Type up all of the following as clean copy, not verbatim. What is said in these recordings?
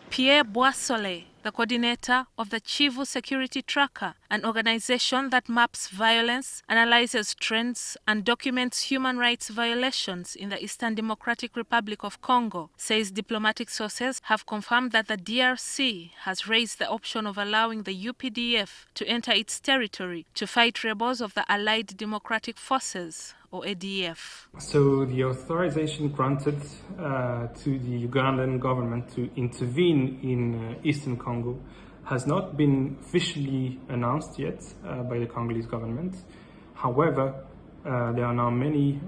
Pierre Boissole, the coordinator of the Chivu Security Tracker, an organization that maps violence, analyzes trends, and documents human rights violations in the Eastern Democratic Republic of Congo, says diplomatic sources have confirmed that the DRC has raised the option of allowing the UPDF to enter its territory to fight rebels of the Allied Democratic Forces, or ADF. So the authorization granted to the Ugandan government to intervene in Eastern Congo has not been officially announced yet by the Congolese government. However, there are now many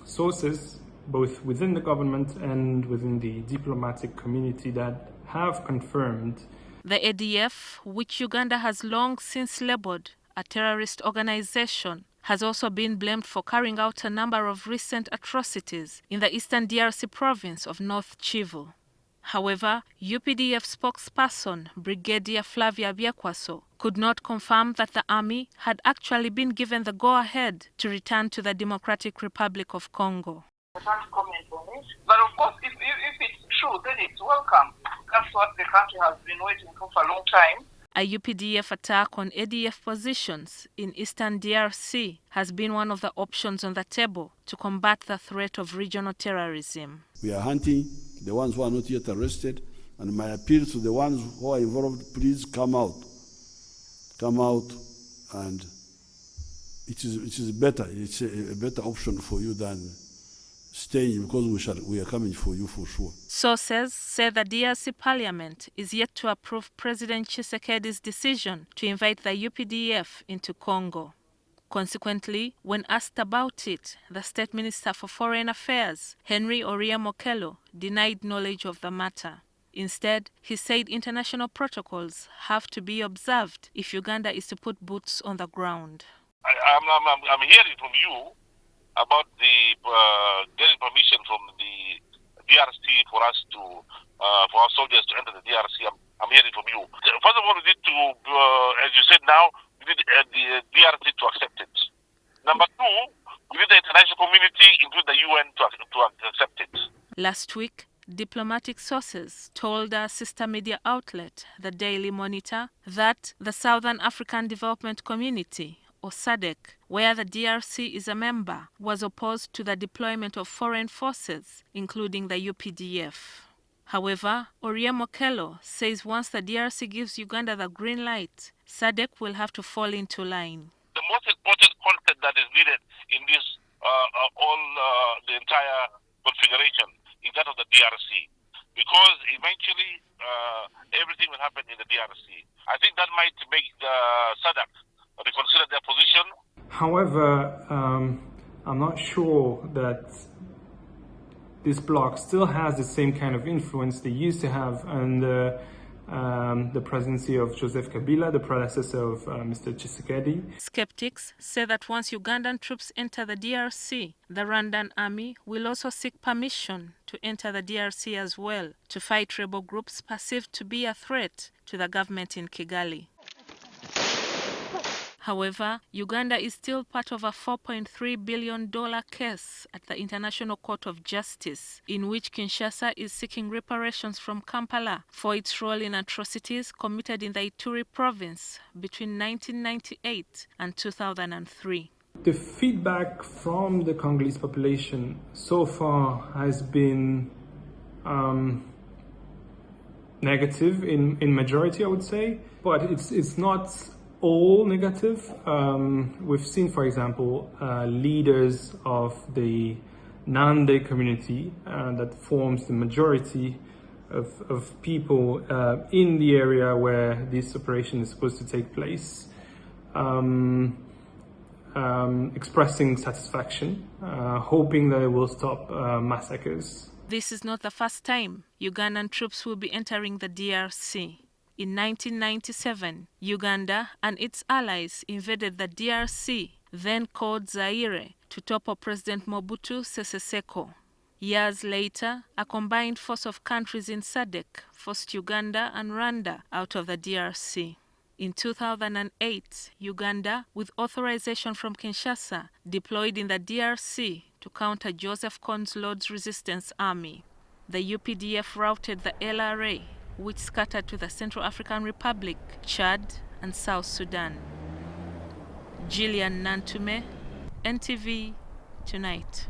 sources, both within the government and within the diplomatic community, that have confirmed the ADF, which Uganda has long since labeled a terrorist organization, has also been blamed for carrying out a number of recent atrocities in the eastern DRC province of North Kivu. However, UPDF spokesperson Brigadier Flavia Biekwaso could not confirm that the army had actually been given the go-ahead to return to the Democratic Republic of Congo. I can't comment on it, but of course, if it's true, then it's welcome. That's what the country has been waiting for a long time. A UPDF attack on ADF positions in eastern DRC has been one of the options on the table to combat the threat of regional terrorism. We are hunting the ones who are not yet arrested, and my appeal to the ones who are involved, please come out. Come out, and it is better. It's a better option for you than staying, because we are coming for you for sure. Sources say the DRC parliament is yet to approve President Tshisekedi's decision to invite the UPDF into Congo. Consequently, when asked about it, the State Minister for Foreign Affairs, Henry Oria Mokelo, denied knowledge of the matter. Instead, he said international protocols have to be observed if Uganda is to put boots on the ground. I'm hearing from you about the getting permission from the DRC for us to for our soldiers to enter the DRC. I'm hearing from you. First of all, we need to, as you said now, we need the DRC to accept it. Number two, we need the international community, including the UN, to accept it. Last week, diplomatic sources told a sister media outlet, the Daily Monitor, that the Southern African Development Community, or SADC, where the DRC is a member, was opposed to the deployment of foreign forces, including the UPDF. However, Oria Mokelo says once the DRC gives Uganda the green light, SADC will have to fall into line. The most important content that is needed in this the entire configuration is that of the DRC, because eventually everything will happen in the DRC. I think that might make the SADC reconsider their position. However, I'm not sure that this bloc still has the same kind of influence they used to have under the presidency of Joseph Kabila, the predecessor of Mr. Tshisekedi. Skeptics say that once Ugandan troops enter the DRC, the Rwandan army will also seek permission to enter the DRC as well to fight rebel groups perceived to be a threat to the government in Kigali. However, Uganda is still part of a $4.3 billion case at the International Court of Justice, in which Kinshasa is seeking reparations from Kampala for its role in atrocities committed in the Ituri province between 1998 and 2003. The feedback from the Congolese population so far has been negative in majority, I would say, but it's not all negative. We've seen, for example, leaders of the Nande community that forms the majority of people in the area where this operation is supposed to take place, expressing satisfaction, hoping that it will stop massacres. This is not the first time Ugandan troops will be entering the DRC. In 1997, Uganda and its allies invaded the DRC, then called Zaire, to topple President Mobutu Sese Seko. Years later, a combined force of countries in SADC forced Uganda and Rwanda out of the DRC. In 2008, Uganda, with authorization from Kinshasa, deployed in the DRC to counter Joseph Kon's Lord's Resistance Army. The UPDF routed the LRA, which scattered to the Central African Republic, Chad, and South Sudan. Gillian Nantume, NTV Tonight.